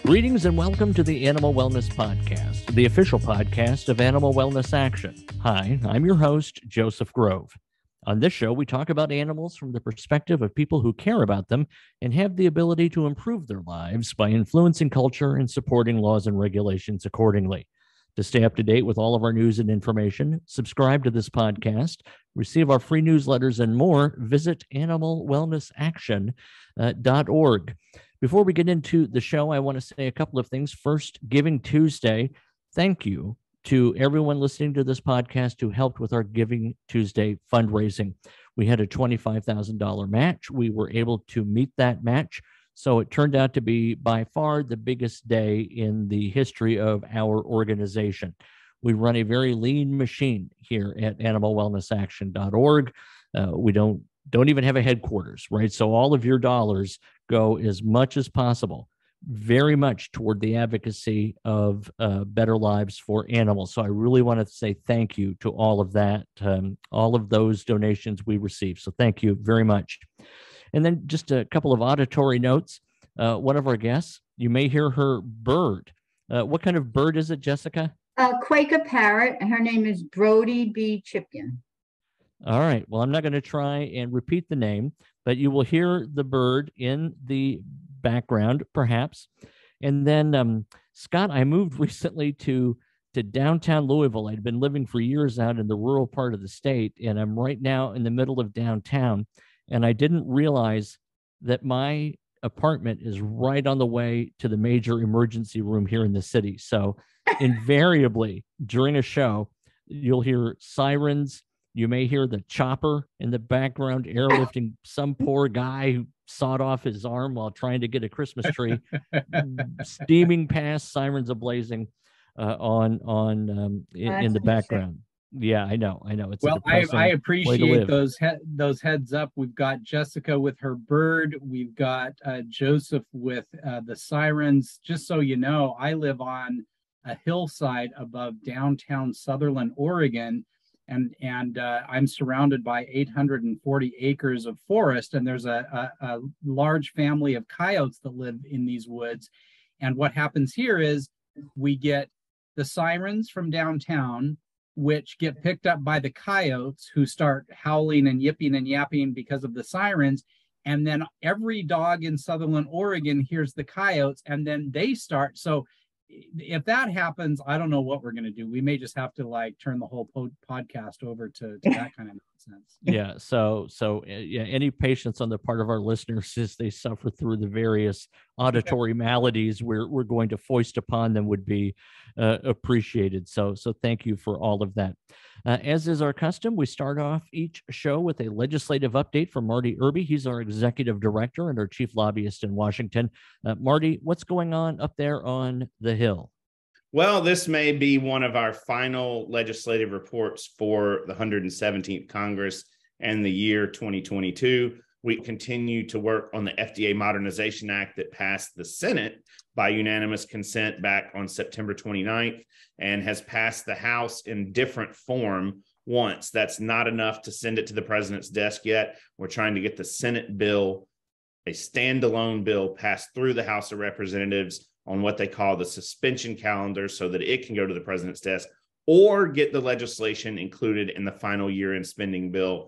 Greetings and welcome to the Animal Wellness Podcast, the official podcast of Animal Wellness Action. Hi, I'm your host, Joseph Grove. On this show, we talk about animals from the perspective of people who care about them and have the ability to improve their lives by influencing culture and supporting laws and regulations accordingly. To stay up to date with all of our news and information, subscribe to this podcast, receive our free newsletters, and more, visit animalwellnessaction.org. Before we get into the show, I want to say a couple of things. First, Giving Tuesday. Thank you to everyone listening to this podcast who helped with our Giving Tuesday fundraising. We had a $25,000 match. We were able to meet that match. So it turned out to be by far the biggest day in the history of our organization. We run a very lean machine here at animalwellnessaction.org. We don't even have a headquarters, right? So all of your dollars go as much as possible, very much toward the advocacy of better lives for animals. So I really want to say thank you to all of that, all of those donations we received. So thank you very much. And then just a couple of auditory notes. One of our guests, you may hear her bird. What kind of bird is it, Jessica? Quaker parrot, and her name is Brody B. Chipkin. All right. Well, I'm not going to try and repeat the name, but you will hear the bird in the background, perhaps. And then, Scott, I moved recently to downtown Louisville. I'd been living for years out in the rural part of the state, and I'm right now in the middle of downtown. And I didn't realize that my apartment is right on the way to the major emergency room here in the city. So invariably during a show, you'll hear sirens. You may hear the chopper in the background airlifting some poor guy who sawed off his arm while trying to get a Christmas tree, steaming past, sirens ablazing in the background. Yeah, I know. It's well. I appreciate those heads up. We've got Jessica with her bird. We've got Joseph with the sirens. Just so you know, I live on a hillside above downtown Sutherland, Oregon, and I'm surrounded by 840 acres of forest. And there's a large family of coyotes that live in these woods. And what happens here is we get the sirens from downtown, which get picked up by the coyotes who start howling and yipping and yapping because of the sirens. And then every dog in Sutherland, Oregon hears the coyotes, and then they start. So if that happens, I don't know what we're going to do. We may just have to turn the whole podcast over to that kind of nonsense. Yeah. So yeah, any patience on the part of our listeners as they suffer through the various auditory maladies we're going to foist upon them would be appreciated. So thank you for all of that. As is our custom, we start off each show with a legislative update from Marty Irby. He's our executive director and our chief lobbyist in Washington. Marty, what's going on up there on the Hill? Well, this may be one of our final legislative reports for the 117th Congress and the year 2022. We continue to work on the FDA Modernization Act that passed the Senate by unanimous consent back on September 29th and has passed the House in different form once. That's not enough to send it to the president's desk yet. We're trying to get the Senate bill, a standalone bill, passed through the House of Representatives on what they call the suspension calendar so that it can go to the president's desk, or get the legislation included in the final year-end spending bill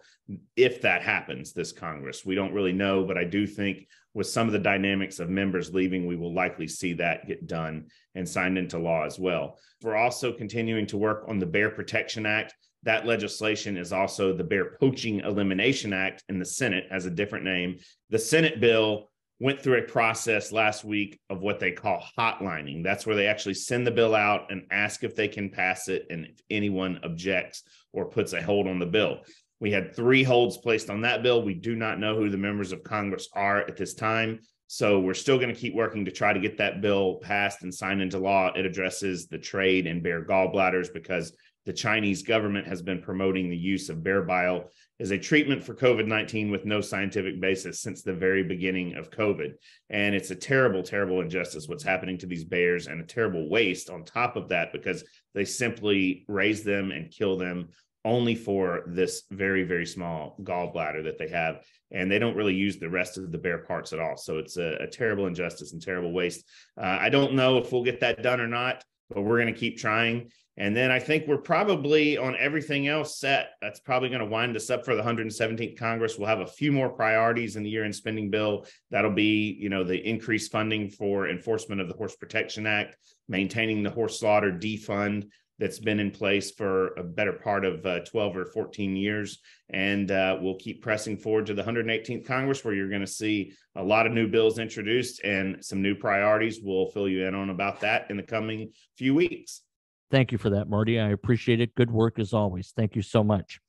if that happens this Congress. We don't really know, but I do think with some of the dynamics of members leaving, we will likely see that get done and signed into law as well. We're also continuing to work on the Bear Protection Act. That legislation is also the Bear Poaching Elimination Act in the Senate, has a different name. The Senate bill went through a process last week of what they call hotlining. That's where they actually send the bill out and ask if they can pass it and if anyone objects or puts a hold on the bill. We had 3 holds placed on that bill. We do not know who the members of Congress are at this time. So we're still going to keep working to try to get that bill passed and signed into law. It addresses the trade in bear gallbladders because the Chinese government has been promoting the use of bear bile as a treatment for COVID-19 with no scientific basis since the very beginning of COVID. And it's a terrible, terrible injustice what's happening to these bears, and a terrible waste on top of that because they simply raise them and kill them only for this very, very small gallbladder that they have. And they don't really use the rest of the bear parts at all. So it's a terrible injustice and terrible waste. I don't know if we'll get that done or not, but we're going to keep trying. And then I think we're probably on everything else set. That's probably going to wind us up for the 117th Congress. We'll have a few more priorities in the year-end spending bill. That'll be, the increased funding for enforcement of the Horse Protection Act, maintaining the horse slaughter defund that's been in place for a better part of 12 or 14 years. And we'll keep pressing forward to the 118th Congress, where you're going to see a lot of new bills introduced and some new priorities. We'll fill you in on about that in the coming few weeks. Thank you for that, Marty. I appreciate it. Good work as always. Thank you so much.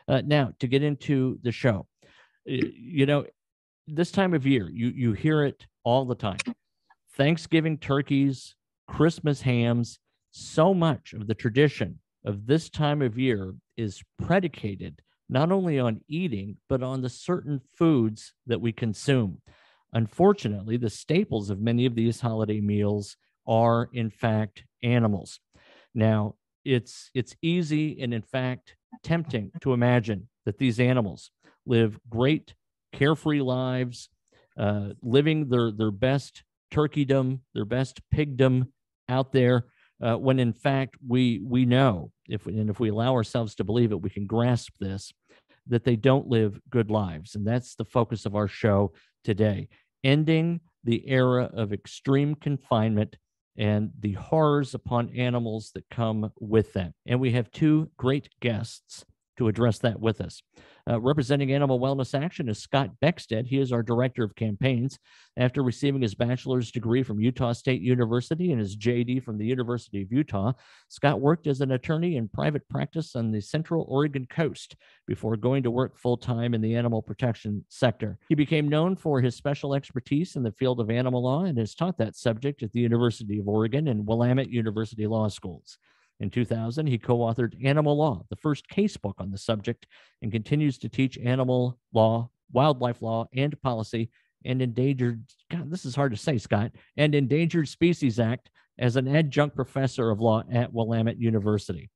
Now, to get into the show, this time of year, you hear it all the time. Thanksgiving turkeys, Christmas hams, so much of the tradition of this time of year is predicated not only on eating, but on the certain foods that we consume. Unfortunately, the staples of many of these holiday meals are, in fact, animals. Now, it's easy and, in fact, tempting to imagine that these animals live great, carefree lives, living their best turkeydom, their best pigdom out there, when, in fact, we know, if we allow ourselves to believe it, we can grasp this, that they don't live good lives. And that's the focus of our show today, ending the era of extreme confinement and the horrors upon animals that come with them. And we have two great guests to address that with us. Representing Animal Wellness Action is Scott Beckstead. He is our Director of Campaigns. After receiving his bachelor's degree from Utah State University and his JD from the University of Utah, Scott worked as an attorney in private practice on the Central Oregon coast before going to work full-time in the animal protection sector. He became known for his special expertise in the field of animal law and has taught that subject at the University of Oregon and Willamette University Law Schools. In 2000, he co-authored Animal Law, the first case book on the subject, and continues to teach animal law, wildlife law, and policy, and endangered, God, this is hard to say, Scott, and Endangered Species Act as an adjunct professor of law at Willamette University.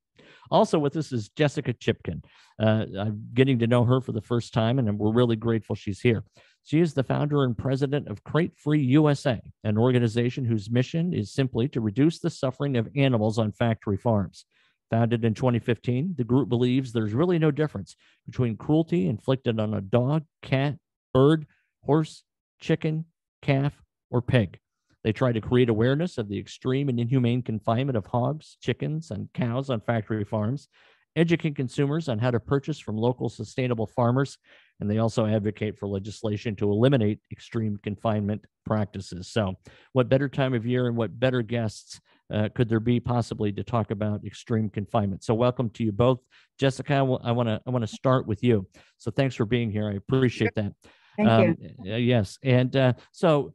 Also with us is Jessica Chipkin. I'm getting to know her for the first time, and we're really grateful she's here. She is the founder and president of Crate Free USA, an organization whose mission is simply to reduce the suffering of animals on factory farms. Founded in 2015, the group believes there's really no difference between cruelty inflicted on a dog, cat, bird, horse, chicken, calf, or pig. They try to create awareness of the extreme and inhumane confinement of hogs, chickens, and cows on factory farms, educate consumers on how to purchase from local sustainable farmers, and they also advocate for legislation to eliminate extreme confinement practices. So what better time of year and what better guests could there be possibly to talk about extreme confinement? So welcome to you both. Jessica, I want to start with you. So thanks for being here. I appreciate that. Thank you. Yes. And so,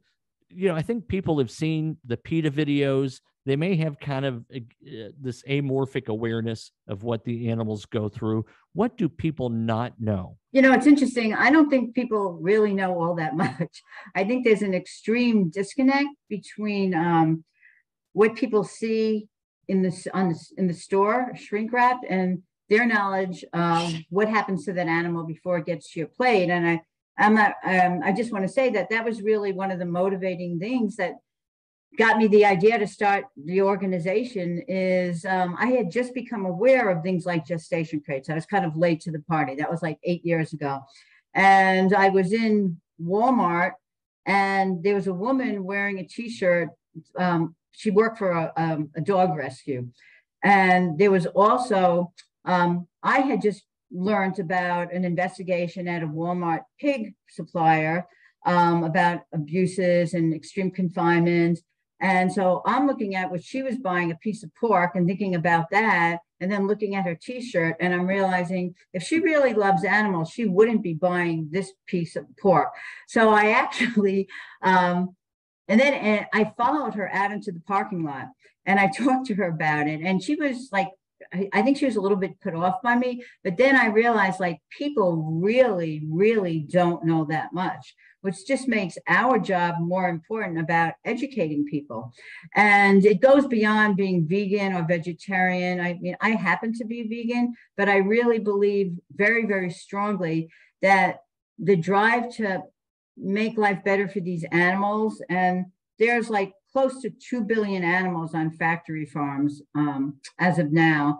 I think people have seen the PETA videos. They may have kind of this amorphic awareness of what the animals go through. What do people not know? It's interesting. I don't think people really know all that much. I think there's an extreme disconnect between what people see in the store, shrink wrapped, and their knowledge of what happens to that animal before it gets to your plate. And I just want to say that was really one of the motivating things that got me the idea to start the organization. Is I had just become aware of things like gestation crates. I was kind of late to the party. That was like 8 years ago. And I was in Walmart, and there was a woman wearing a t-shirt. She worked for a dog rescue. And there was also, I had just learned about an investigation at a Walmart pig supplier about abuses and extreme confinement. And so I'm looking at what she was buying, a piece of pork, and thinking about that, and then looking at her t-shirt, and I'm realizing if she really loves animals, she wouldn't be buying this piece of pork. So I actually, and I followed her out into the parking lot, and I talked to her about it, and she was like I think she was a little bit put off by me, but then I realized like people really, really don't know that much, which just makes our job more important about educating people. And it goes beyond being vegan or vegetarian. I mean, I happen to be vegan, but I really believe very, very strongly that the drive to make life better for these animals, and there's like close to 2 billion animals on factory farms as of now,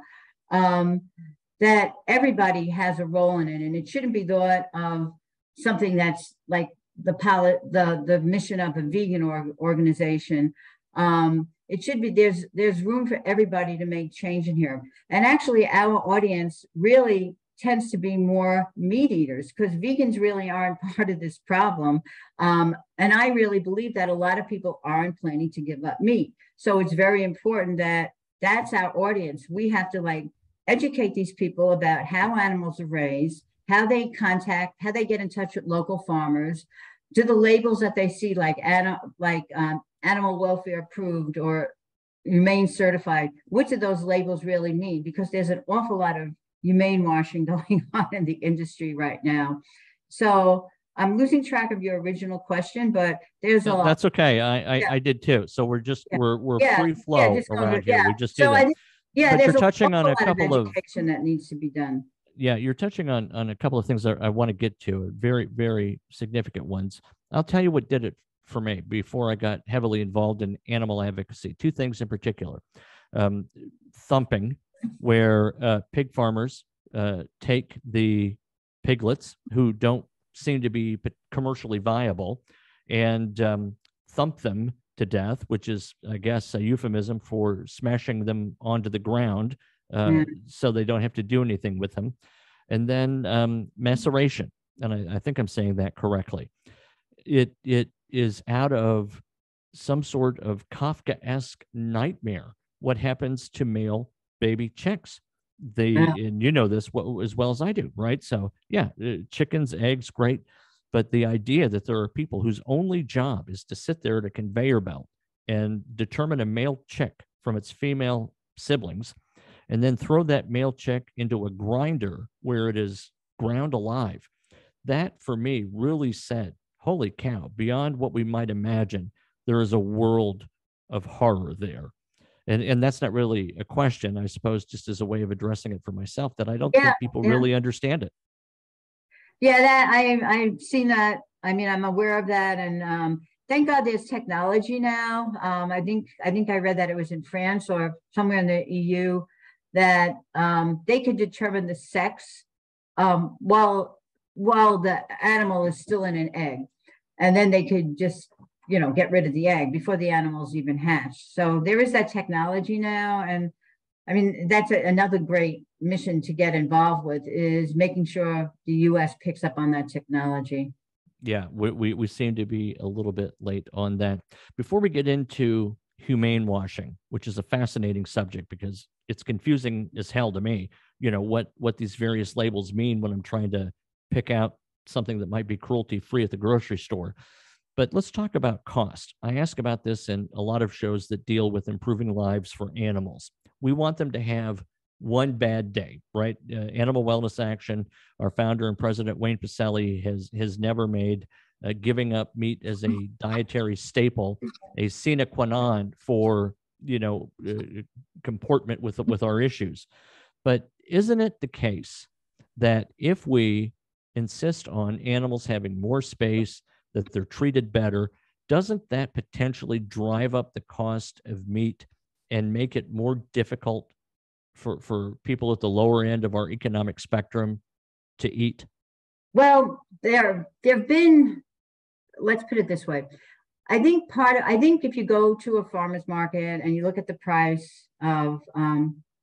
that everybody has a role in it. And it shouldn't be thought of something that's like the mission of a vegan organization. It should be, there's room for everybody to make change in here. And actually our audience really tends to be more meat eaters, because vegans really aren't part of this problem. And I really believe that a lot of people aren't planning to give up meat. So it's very important that that's our audience. We have to like educate these people about how animals are raised, how they get in touch with local farmers. Do the labels that they see like animal welfare approved or humane certified, which of those labels really mean? Because there's an awful lot of humane washing going on in the industry right now. So I'm losing track of your original question, but there's a lot. That's okay. I did too. So we're just we're free flow around here. We just do so that. But there's you're touching on a couple of education that needs to be done. Yeah, you're touching on a couple of things that I want to get to, very, very significant ones. I'll tell you what did it for me before I got heavily involved in animal advocacy. Two things in particular. Thumping, where pig farmers take the piglets who don't seem to be commercially viable and thump them to death, which is, I guess, a euphemism for smashing them onto the ground so they don't have to do anything with them. And then maceration, and I think I'm saying that correctly. It is out of some sort of Kafkaesque nightmare what happens to male baby chicks. And you know this as well as I do, right? So yeah, chickens, eggs, great. But the idea that there are people whose only job is to sit there at a conveyor belt and determine a male chick from its female siblings, and then throw that male chick into a grinder where it is ground alive, that for me really said, holy cow, beyond what we might imagine, there is a world of horror there. And that's not really a question, I suppose, just as a way of addressing it for myself, that I don't think people really understand it. Yeah, that I've seen that. I mean, I'm aware of that, and thank God there's technology now. I think I read that it was in France or somewhere in the EU that they could determine the sex while the animal is still in an egg, and then they could just get rid of the egg before the animal's even hatched. So there is that technology now, and I mean that's another great mission to get involved with, is making sure the U.S. picks up on that technology. Yeah, we seem to be a little bit late on that. Before we get into humane washing, which is a fascinating subject because it's confusing as hell to me, what these various labels mean when I'm trying to pick out something that might be cruelty-free at the grocery store. But let's talk about cost. I ask about this in a lot of shows that deal with improving lives for animals. We want them to have one bad day, right? Animal Wellness Action, our founder and president, Wayne Pacelli, has never made giving up meat as a dietary staple a sine qua non for, comportment with our issues. But isn't it the case that if we insist on animals having more space, that they're treated better, doesn't that potentially drive up the cost of meat and make it more difficult for people at the lower end of our economic spectrum to eat? Well, there have been, let's put it this way. I think if you go to a farmer's market and you look at the price of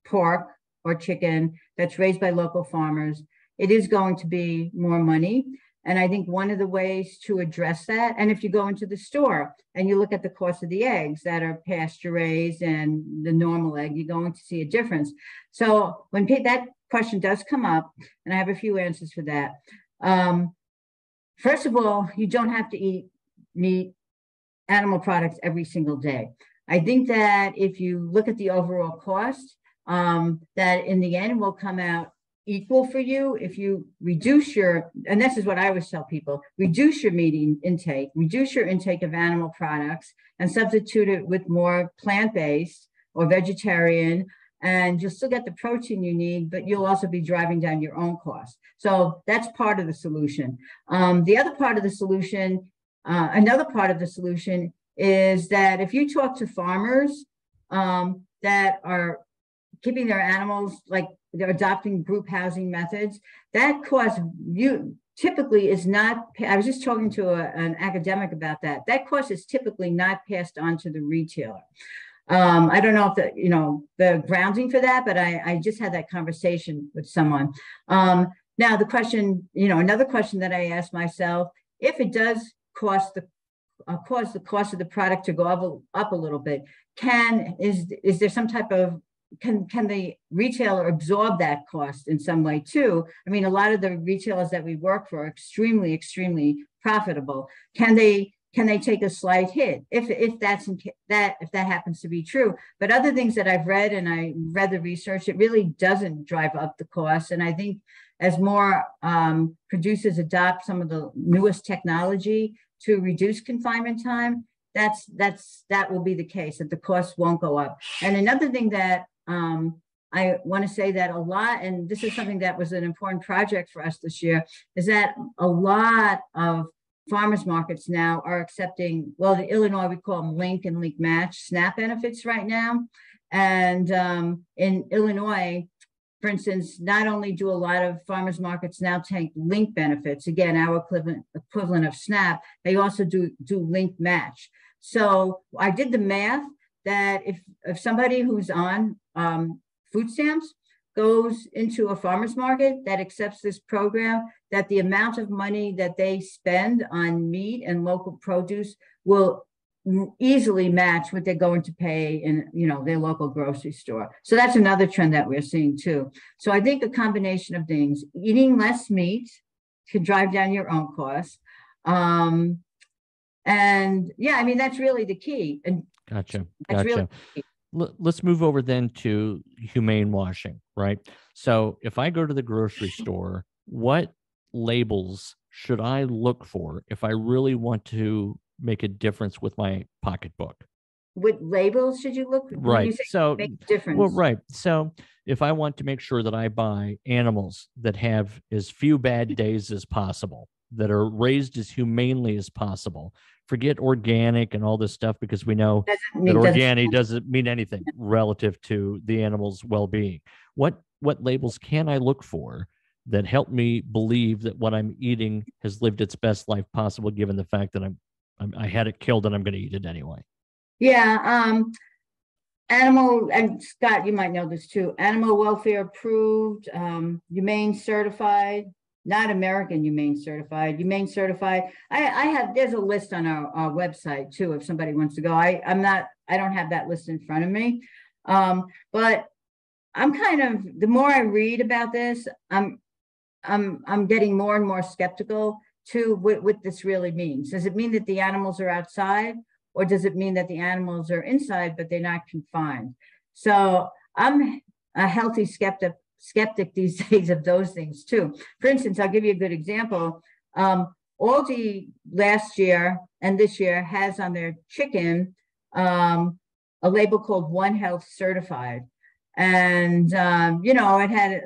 pork or chicken that's raised by local farmers, it is going to be more money. And I think one of the ways to address that, and if you go into the store and you look at the cost of the eggs that are pasture raised and the normal egg, you're going to see a difference. So when that question does come up, and I have a few answers for that. First of all, you don't have to eat meat, animal products every single day. I think that if you look at the overall cost, that in the end will come out equal for you if you reduce your, and this is what I always tell people, reduce your meat intake, reduce your intake of animal products and substitute it with more plant-based or vegetarian, and you'll still get the protein you need, but you'll also be driving down your own costs. So that's part of the solution. The other part of the solution, another part of the solution is that if you talk to farmers that are keeping their animals, like they're adopting group housing methods, that cost you typically is not, I was just talking to an academic about that. That cost is typically not passed on to the retailer. I don't know if the grounding for that, but I just had that conversation with someone. Now the question, another question that I asked myself, if it does cause the cost of the product to go up a little bit, is there some type of, can the retailer absorb that cost in some way too? I mean, a lot of the retailers that we work for are extremely, extremely profitable. Can they take a slight hit if that happens to be true? But other things that I've read, and I read the research, it really doesn't drive up the cost. And I think as more producers adopt some of the newest technology to reduce confinement time, that will be the case, that the cost won't go up. And another thing that I want to say that a lot, and this is something that was an important project for us this year, is that a lot of farmers markets now are accepting, well, in Illinois, we call them link and link match SNAP benefits right now. And in Illinois, for instance, not only do a lot of farmers markets now take link benefits, again, our equivalent of SNAP, they also do link match. So I did the math that if somebody who's on food stamps goes into a farmer's market that accepts this program, that the amount of money that they spend on meat and local produce will easily match what they're going to pay in their local grocery store. So that's another trend that we're seeing too. So I think a combination of things, eating less meat can drive down your own costs. And yeah, I mean, that's really the key. And Gotcha. Really Let's move over then to humane washing, right? So if I go to the grocery store, what labels should I look for if I really want to make a difference with my pocketbook? What labels should you look for? Right. So make a difference. Well, right. So if I want to make sure that I buy animals that have as few bad days as possible, that are raised as humanely as possible, forget organic and all this stuff, because we know that organic doesn't mean anything relative to the animal's well-being. What labels can I look for that help me believe that what I'm eating has lived its best life possible, given the fact that I had it killed and I'm going to eat it anyway? Yeah, animal, and Scott, you might know this too, animal welfare approved, humane certified, not American humane certified, humane certified. There's a list on our website too, if somebody wants to go. I don't have that list in front of me. But I'm the more I read about this, I'm getting more and more skeptical to what this really means. Does it mean that the animals are outside, or does it mean that the animals are inside, but they're not confined? So I'm a healthy skeptic these days of those things too. For instance, I'll give you a good example. Aldi last year and this year has on their chicken a label called One Health Certified. And, it had,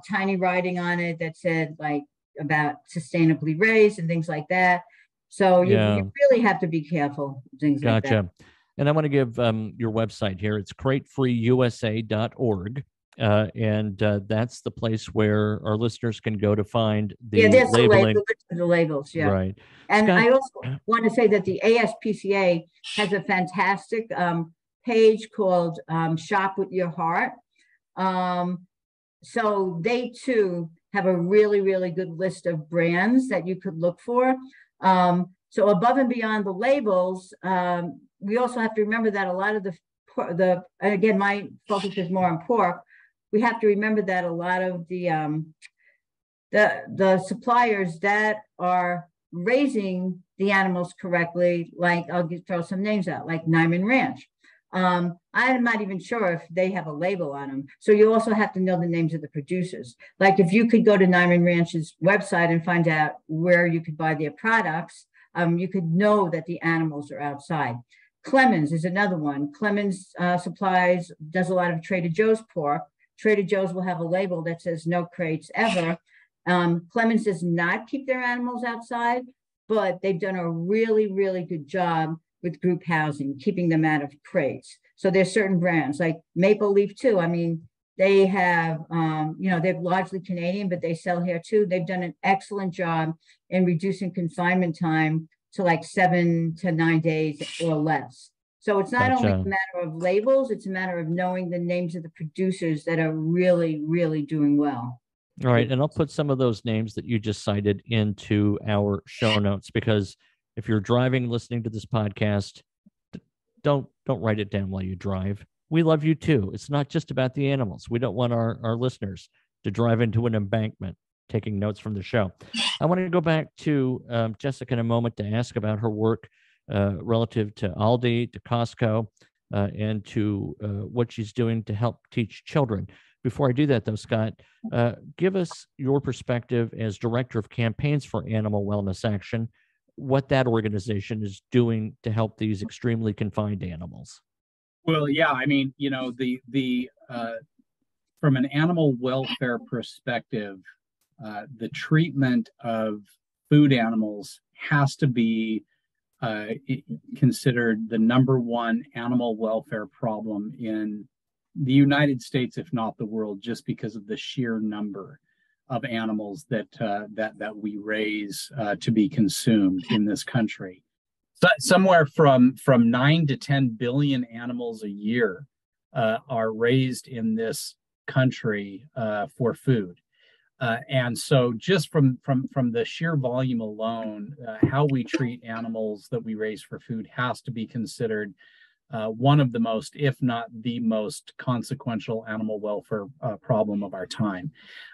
tiny writing on it that said like about sustainably raised and things like that. So you really have to be careful. Things like that. Gotcha. And I want to give your website here. It's cratefreeusa.org. And that's the place where our listeners can go to find the labeling. The labels, yeah. Right. And Scott, I also want to say that the ASPCA has a fantastic page called Shop with Your Heart. So they too have a really, really good list of brands that you could look for. So above and beyond the labels, we also have to remember that a lot of and again, my focus is more on pork. We have to remember that a lot of the suppliers that are raising the animals correctly, like I'll throw some names out, like Nyman Ranch. I'm not even sure if they have a label on them. So you also have to know the names of the producers. Like if you could go to Nyman Ranch's website and find out where you could buy their products, you could know that the animals are outside. Clemens is another one. Clemens supplies, does a lot of Trader Joe's pork. Trader Joe's will have a label that says no crates ever. Clemens does not keep their animals outside, but they've done a really, really good job with group housing, keeping them out of crates. So there's certain brands like Maple Leaf too. I mean, they have, they're largely Canadian, but they sell here too. They've done an excellent job in reducing confinement time to like 7 to 9 days or less. So it's not only a matter of labels, it's a matter of knowing the names of the producers that are really, really doing well. All right. And I'll put some of those names that you just cited into our show notes, because if you're driving, listening to this podcast, don't write it down while you drive. We love you too. It's not just about the animals. We don't want our listeners to drive into an embankment taking notes from the show. I want to go back to Jessica in a moment to ask about her work relative to Aldi, to Costco, and to what she's doing to help teach children. Before I do that, though, Scott, give us your perspective as Director of Campaigns for Animal Wellness Action, what that organization is doing to help these extremely confined animals. Well, yeah, I mean, the from an animal welfare perspective, the treatment of food animals has to be considered the number one animal welfare problem in the United States, if not the world, just because of the sheer number of animals that we raise to be consumed in this country. So somewhere from 9 to 10 billion animals a year are raised in this country for food. And so just from the sheer volume alone, how we treat animals that we raise for food has to be considered one of the most, if not the most consequential animal welfare problem of our time.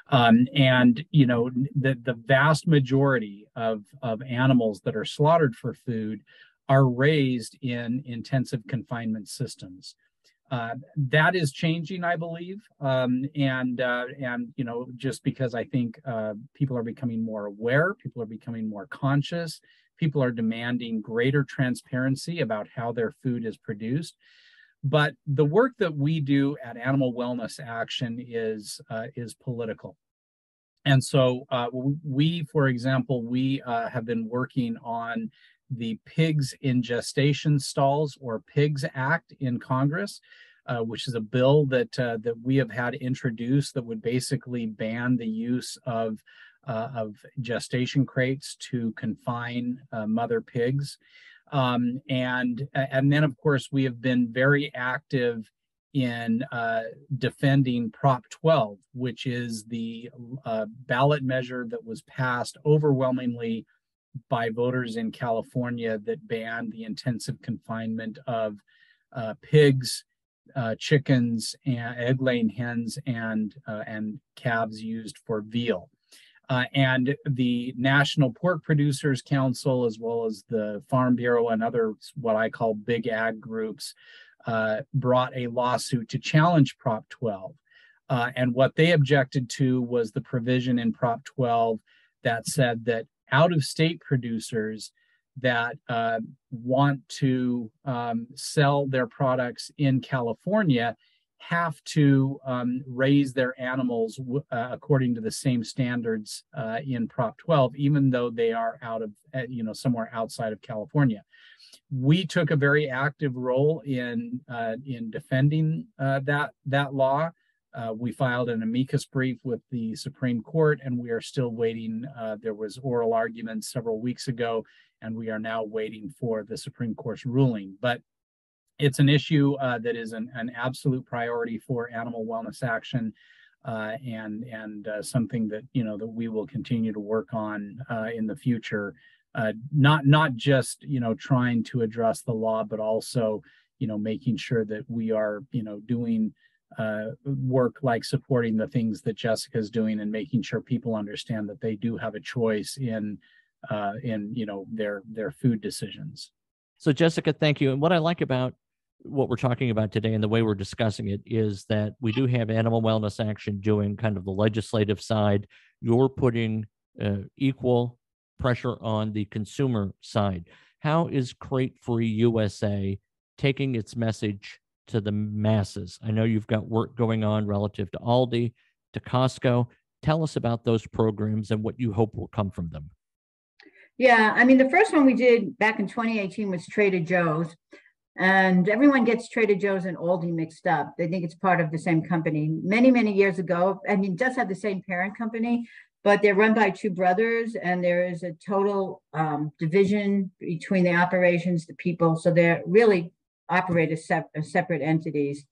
And, the vast majority of animals that are slaughtered for food are raised in intensive confinement systems. That is changing, I believe, and just because I think people are becoming more aware, people are becoming more conscious, people are demanding greater transparency about how their food is produced. But the work that we do at Animal Wellness Action is political, and so we, for example, have been working on the Pigs in Gestation Stalls, or PIGS Act, in Congress, which is a bill that we have had introduced that would basically ban the use of gestation crates to confine mother pigs. And then, of course, we have been very active in defending Prop 12, which is the ballot measure that was passed overwhelmingly by voters in California that banned the intensive confinement of pigs, chickens, and egg-laying hens, and calves used for veal. And the National Pork Producers Council, as well as the Farm Bureau and other what I call big ag groups, brought a lawsuit to challenge Prop 12. And what they objected to was the provision in Prop 12 that said that out-of-state producers that want to sell their products in California have to raise their animals according to the same standards in Prop 12, even though they are somewhere outside of California. We took a very active role in defending that law. We filed an amicus brief with the Supreme Court, and we are still waiting. There was oral arguments several weeks ago, and we are now waiting for the Supreme Court's ruling. But it's an issue that is an absolute priority for Animal Wellness Action, and something that that we will continue to work on in the future. Not just trying to address the law, but also making sure that we are doing work like supporting the things that Jessica's doing, and making sure people understand that they do have a choice in their food decisions. So Jessica, thank you. And what I like about what we're talking about today and the way we're discussing it is that we do have Animal Wellness Action doing kind of the legislative side. You're putting equal pressure on the consumer side. How is Crate Free USA taking its message to the masses? I know you've got work going on relative to Aldi, to Costco. Tell us about those programs and what you hope will come from them. Yeah, I mean, the first one we did back in 2018 was Trader Joe's. And everyone gets Trader Joe's and Aldi mixed up. They think it's part of the same company. Many, many years ago, I mean, it does have the same parent company, but they're run by two brothers, and there is a total division between the operations, the people. So they're really operate as separate entities.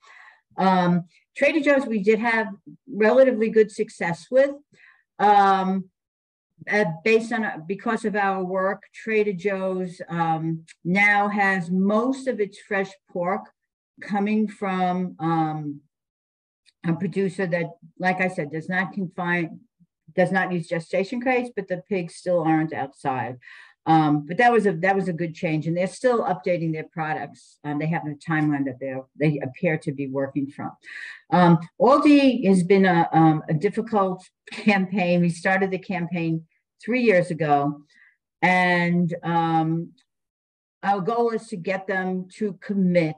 Trader Joe's, we did have relatively good success with. Because of our work, Trader Joe's now has most of its fresh pork coming from a producer that, like I said, does not use gestation crates, but the pigs still aren't outside. But that was a good change, and they're still updating their products. They have a timeline that they appear to be working from. Aldi has been a difficult campaign. We started the campaign 3 years ago, and our goal is to get them to commit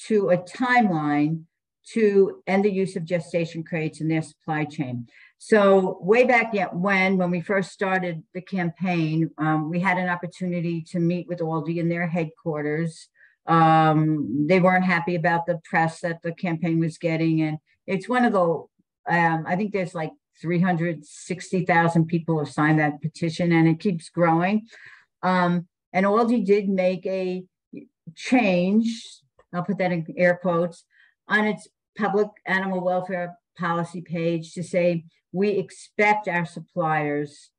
to a timeline to end the use of gestation crates in their supply chain. So way back when we first started the campaign, we had an opportunity to meet with Aldi in their headquarters. They weren't happy about the press that the campaign was getting, and it's one of the, I think there's like 360,000 people have signed that petition, and it keeps growing. And Aldi did make a change, I'll put that in air quotes, on its public animal welfare policy page to say, we expect our suppliers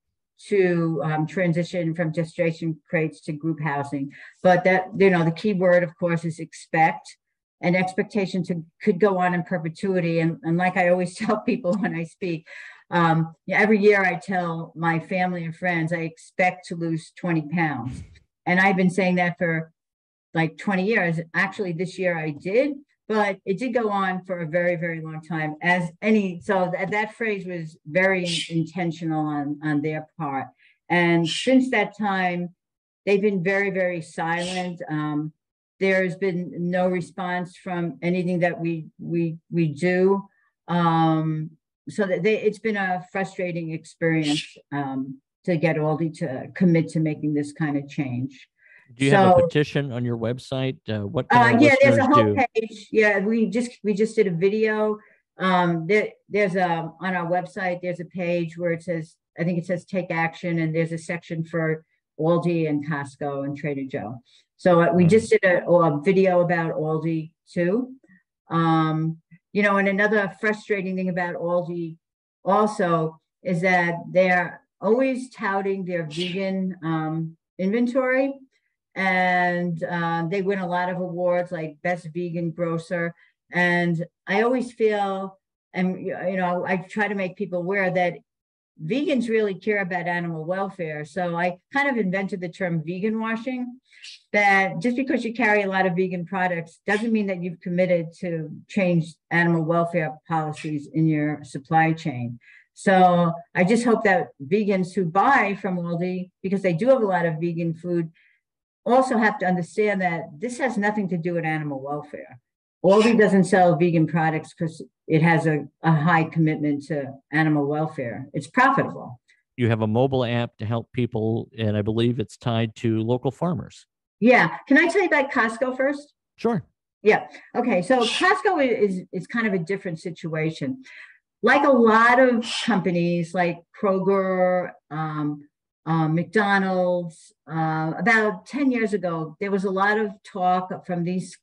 to transition from gestation crates to group housing. But that, the key word, of course, is expect. And expectation could go on in perpetuity. And like I always tell people when I speak, every year I tell my family and friends, I expect to lose 20 pounds. And I've been saying that for like 20 years. Actually, this year I did, but it did go on for a very, very long time. So that phrase was very intentional on their part. And since that time, they've been very, very silent. There's been no response from anything that we do. So that it's been a frustrating experience to get Aldi to commit to making this kind of change. Do you have a petition on your website? What can our there's a whole do? page. Yeah, we just did a video. There's on our website, there's a page where it says, I think it says take action, and there's a section for Aldi and Costco and Trader Joe. So we just did a video about Aldi too. And another frustrating thing about Aldi also is that they're always touting their vegan inventory, and they win a lot of awards like Best Vegan Grocer. And I always feel, and I try to make people aware that vegans really care about animal welfare. So I kind of invented the term vegan washing, that just because you carry a lot of vegan products doesn't mean that you've committed to change animal welfare policies in your supply chain. So I just hope that vegans who buy from Aldi, because they do have a lot of vegan food, also have to understand that this has nothing to do with animal welfare. Aldi doesn't sell vegan products because it has a high commitment to animal welfare. It's profitable. You have a mobile app to help people, and I believe it's tied to local farmers. Yeah. Can I tell you about Costco first? Sure. Yeah. Okay. So Costco is kind of a different situation. Like a lot of companies like Kroger, McDonald's, about 10 years ago, there was a lot of talk from these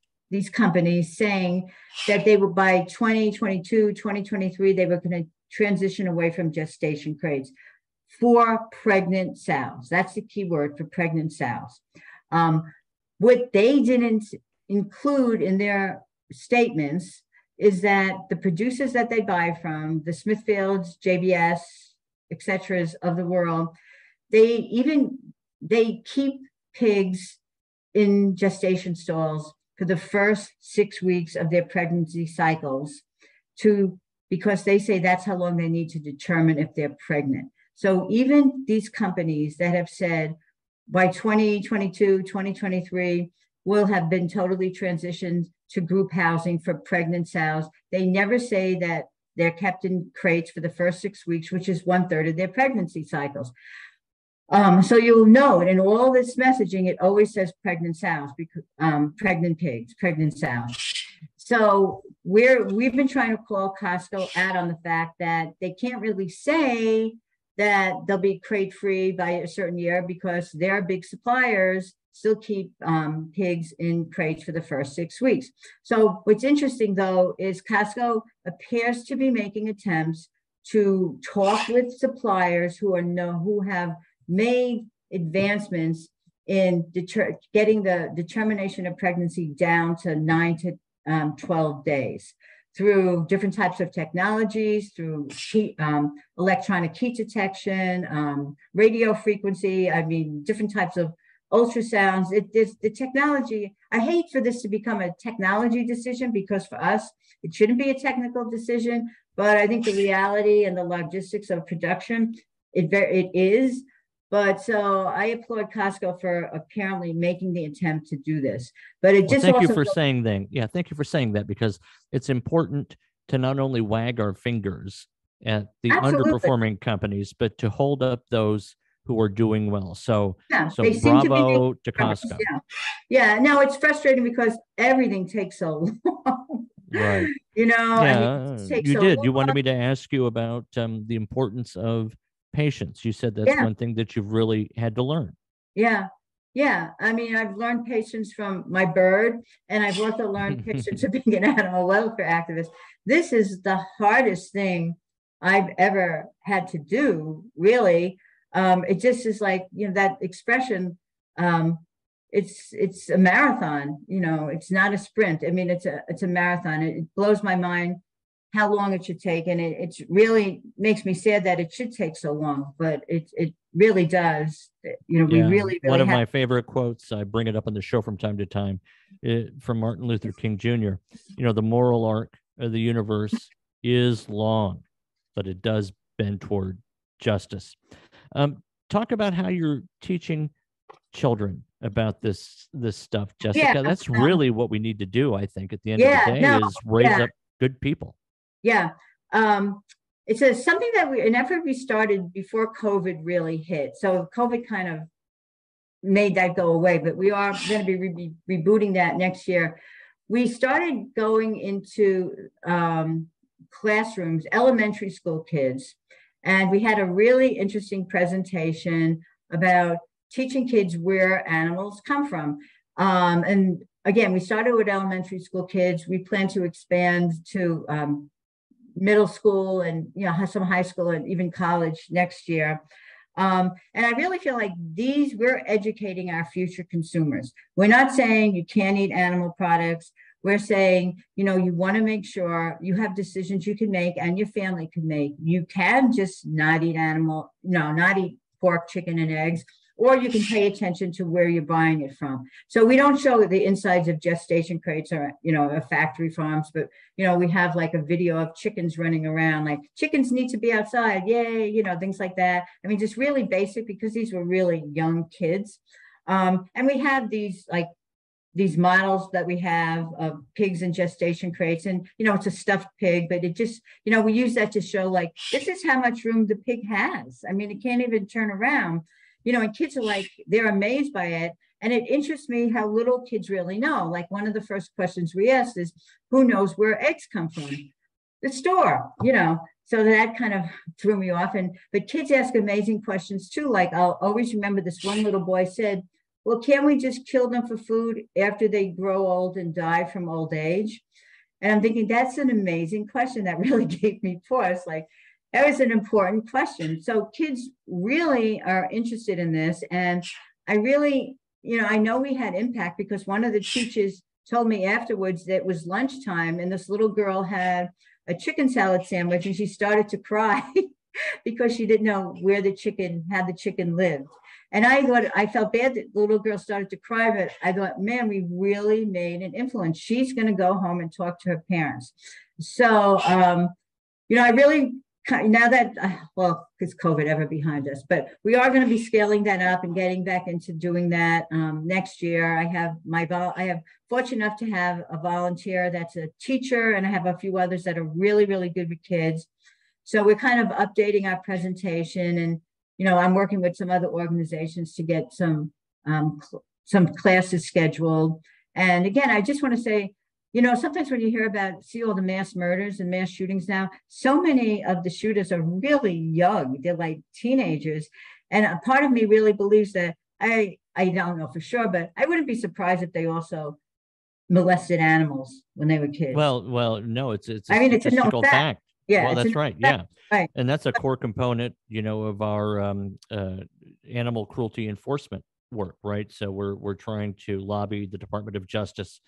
companies saying that they would, by 2022, 2023, they were going to transition away from gestation crates for pregnant sows. That's the key word, for pregnant sows. What they didn't include in their statements is that the producers that they buy from, the Smithfields, JBS, et cetera, of the world, they keep pigs in gestation stalls for the first 6 weeks of their pregnancy cycles because they say that's how long they need to determine if they're pregnant. So even these companies that have said by 2022, 2023, will have been totally transitioned to group housing for pregnant sows, they never say that they're kept in crates for the first 6 weeks, which is 1/3 of their pregnancy cycles. So you'll note in all this messaging, it always says pregnant sows, because pregnant pigs, pregnant sows. So we've been trying to call Costco out on the fact that they can't really say that they'll be crate free by a certain year because their big suppliers still keep pigs in crates for the first 6 weeks. So what's interesting though is Costco appears to be making attempts to talk with suppliers who have made advancements in getting the determination of pregnancy down to 9 to 12 days through different types of technologies, through electronic heat detection, radio frequency, different types of ultrasounds. The technology, I hate for this to become a technology decision because for us, it shouldn't be a technical decision, but I think the reality and the logistics of production, it is. But so I applaud Costco for apparently making the attempt to do this. But it just thank you for saying that. Yeah, thank you for saying that, because it's important to not only wag our fingers at the underperforming companies, but to hold up those who are doing well. So bravo to Costco. Yeah. No, it's frustrating because everything takes so long. Right. Yeah. You wanted me to ask you about the importance of patience. You said that's one thing that you've really had to learn. Yeah. I've learned patience from my bird, and I've also learned patience of being an animal welfare activist. This is the hardest thing I've ever had to do, really. It just is like, that expression, it's a marathon, it's not a sprint. It's a marathon. It blows my mind how long it should take. And it really makes me sad that it should take so long, but it really does. We really one of my favorite quotes, I bring it up on the show from time to time, from Martin Luther King Jr. The moral arc of the universe is long, but it does bend toward justice. Talk about how you're teaching children about this stuff, Jessica. That's really what we need to do, I think, at the end of the day, is raise up good people. Yeah. It's something that an effort we started before COVID really hit. So COVID kind of made that go away, but we are going to be rebooting that next year. We started going into classrooms, elementary school kids, and we had a really interesting presentation about teaching kids where animals come from. And again, we started with elementary school kids. We plan to expand to middle school and some high school and even college next year. And I really feel like we're educating our future consumers. We're not saying you can't eat animal products. We're saying, you want to make sure you have decisions you can make and your family can make. You can just not eat not eat pork, chicken, and eggs, or you can pay attention to where you're buying it from. So we don't show the insides of gestation crates or, factory farms, but, we have like a video of chickens running around, like chickens need to be outside. Yay. Things like that. Just really basic, because these were really young kids. And we have these models that we have of pigs in gestation crates, and, it's a stuffed pig, but it just, we use that to show like, this is how much room the pig has. It can't even turn around. And kids are they're amazed by it. And it interests me how little kids really know. Like, one of the first questions we asked is, who knows where eggs come from? The store, so that kind of threw me off. But kids ask amazing questions too. Like, I'll always remember this one little boy said, well, can't we just kill them for food after they grow old and die from old age? And I'm thinking, that's an amazing question. That really gave me pause. That was an important question. So kids really are interested in this. And I really, I know we had impact, because one of the teachers told me afterwards that it was lunchtime and this little girl had a chicken salad sandwich and she started to cry because she didn't know how the chicken lived. And I felt bad that the little girl started to cry, but I thought, man, we really made an influence. She's going to go home and talk to her parents. So, I really, now that, because COVID ever behind us, but we are going to be scaling that up and getting back into doing that next year. I have fortunate enough to have a volunteer that's a teacher, and I have a few others that are really, really good with kids. So we're kind of updating our presentation, and I'm working with some other organizations to get some classes scheduled. And again, I just want to say, sometimes when you see all the mass murders and mass shootings now, so many of the shooters are really young. They're like teenagers. And a part of me really believes that, I don't know for sure, but I wouldn't be surprised if they also molested animals when they were kids. Well, no, it's a it's a statistical known fact. Yeah, well, that's right. Fact. Yeah, right. And that's a core component, of our animal cruelty enforcement work, right? So we're trying to lobby the Department of Justice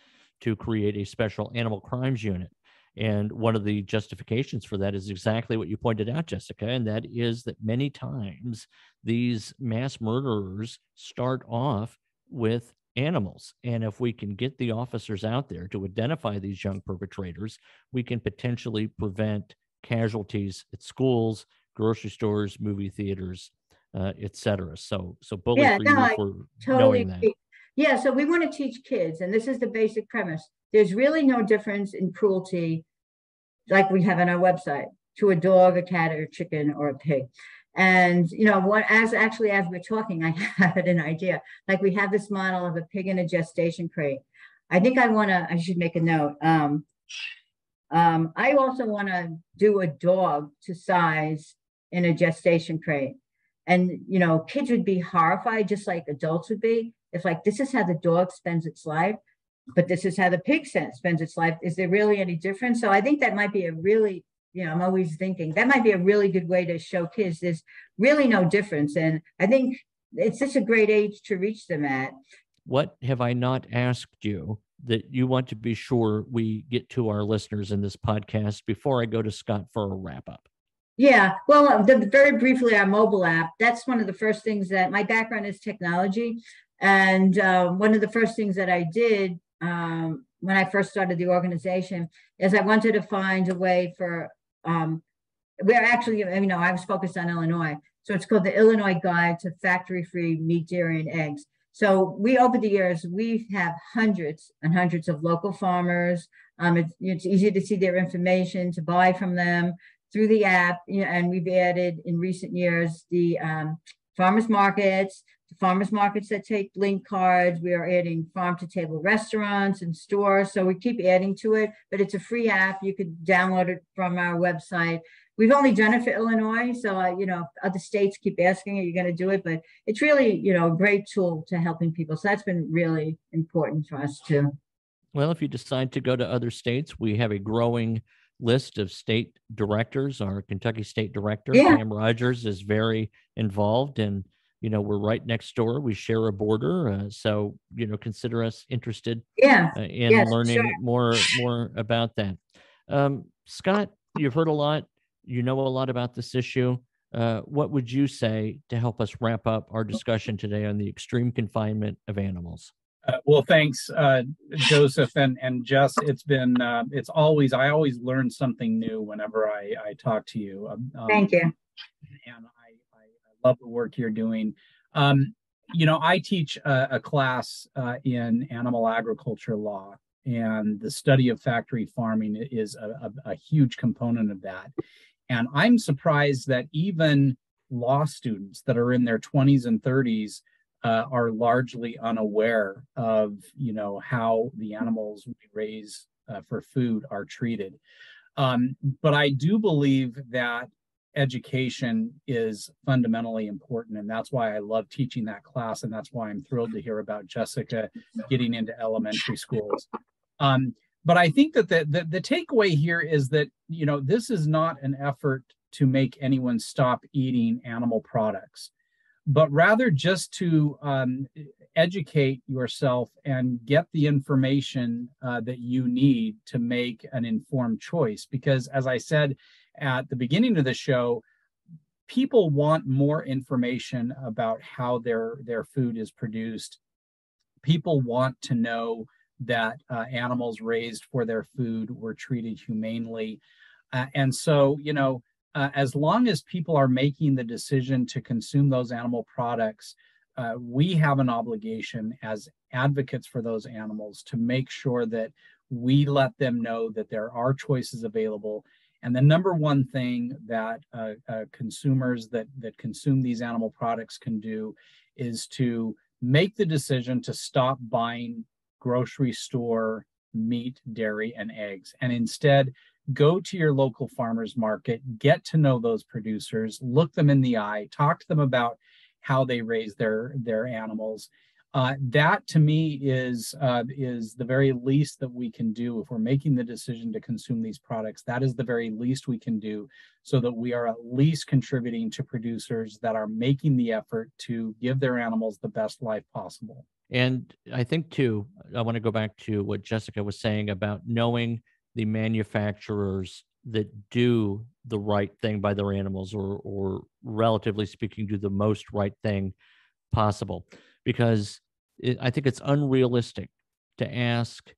to create a special animal crimes unit. And one of the justifications for that is exactly what you pointed out, Jessica, and that is that many times these mass murderers start off with animals. And if we can get the officers out there to identify these young perpetrators, we can potentially prevent casualties at schools, grocery stores, movie theaters, etc. So bully for you for totally knowing that. Yeah, so we want to teach kids, and this is the basic premise. There's really no difference in cruelty, like we have on our website, to a dog, a cat, or a chicken, or a pig. And as we're talking, I had an idea. Like, we have this model of a pig in a gestation crate. I think I should make a note. I also want to do a dog to size in a gestation crate. And, kids would be horrified, just like adults would be, if this is how the dog spends its life, but this is how the pig spends its life. Is there really any difference? So I think that might be a really, I'm always thinking that might be a really good way to show kids there's really no difference. And I think it's such a great age to reach them at. What have I not asked you that you want to be sure we get to our listeners in this podcast before I go to Scott for a wrap up? Yeah, well, very briefly, our mobile app, that's one of the first things that my background is technology. And one of the first things that I did when I first started the organization is I wanted to find a way for, we're actually, I was focused on Illinois. So it's called the Illinois Guide to Factory-Free Meat, Dairy, and Eggs. So over the years, we have hundreds and hundreds of local farmers. It's easy to see their information, to buy from them through the app. And we've added in recent years the farmers markets, the farmers markets that take link cards. We are adding farm-to-table restaurants and stores. So we keep adding to it, but it's a free app. You could download it from our website. We've only done it for Illinois. So, other states keep asking, are you going to do it? But it's really, a great tool to helping people. So that's been really important for us too. Well, if you decide to go to other states, we have a growing list of state directors. Our Kentucky state director, Pam Rogers, is very involved, and we're right next door. We share a border, so consider us interested in learning more about that. Scott, you've heard a lot. You know a lot about this issue. What would you say to help us wrap up our discussion today on the extreme confinement of animals? Well, thanks, Joseph and Jess. It's been, I always learn something new whenever I talk to you. Thank you. And I love the work you're doing. I teach a class in animal agriculture law, and the study of factory farming is a huge component of that. And I'm surprised that even law students that are in their 20s and 30s are largely unaware of, how the animals we raise for food are treated. But I do believe that education is fundamentally important, and that's why I love teaching that class, and that's why I'm thrilled to hear about Jessica getting into elementary schools. But I think that the takeaway here is that, this is not an effort to make anyone stop eating animal products, but rather just to educate yourself and get the information that you need to make an informed choice. Because as I said at the beginning of the show, people want more information about how their food is produced. People want to know that animals raised for their food were treated humanely. And so, as long as people are making the decision to consume those animal products, we have an obligation as advocates for those animals to make sure that we let them know that there are choices available. And the number one thing that consumers that consume these animal products can do is to make the decision to stop buying grocery store meat, dairy, and eggs, and instead go to your local farmers market, get to know those producers, look them in the eye, talk to them about how they raise their animals. That to me is the very least that we can do. If we're making the decision to consume these products, that is the very least we can do, so that we are at least contributing to producers that are making the effort to give their animals the best life possible. And I think too, I want to go back to what Jessica was saying about knowing the manufacturers that do the right thing by their animals, or relatively speaking, do the most right thing possible. Because I think it's unrealistic to ask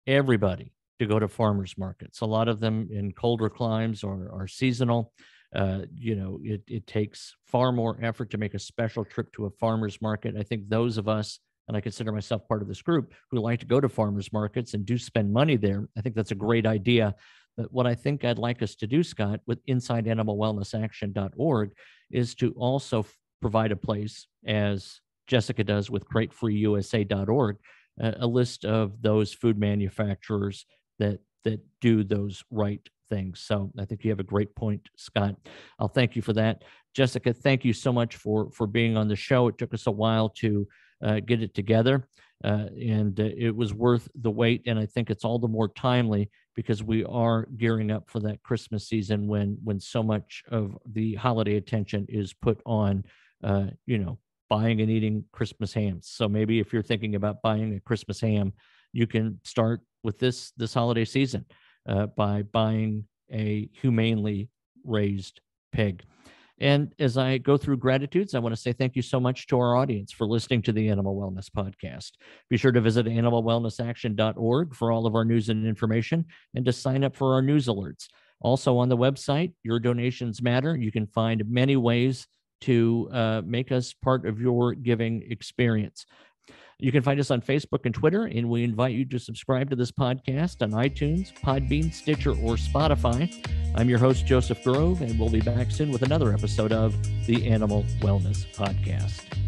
everybody to go to farmers markets. A lot of them in colder climes are seasonal. It takes far more effort to make a special trip to a farmer's market. I think those of us, and I consider myself part of this group, who like to go to farmers markets and do spend money there, I think that's a great idea. But what I think I'd like us to do, Scott, with InsideAnimalWellnessAction.org, is to also provide a place, as Jessica does with GreatFreeUSA.org, a list of those food manufacturers that do those right things. So I think you have a great point, Scott. I'll thank you for that. Jessica, thank you so much for being on the show. It took us a while to get it together, and it was worth the wait. And I think it's all the more timely because we are gearing up for that Christmas season when so much of the holiday attention is put on, buying and eating Christmas hams. So maybe if you're thinking about buying a Christmas ham, you can start with this holiday season by buying a humanely raised pig. And as I go through gratitudes, I want to say thank you so much to our audience for listening to the Animal Wellness Podcast. Be sure to visit animalwellnessaction.org for all of our news and information, and to sign up for our news alerts. Also on the website, your donations matter. You can find many ways to make us part of your giving experience. You can find us on Facebook and Twitter, and we invite you to subscribe to this podcast on iTunes, Podbean, Stitcher, or Spotify. I'm your host, Joseph Grove, and we'll be back soon with another episode of the Animal Wellness Podcast.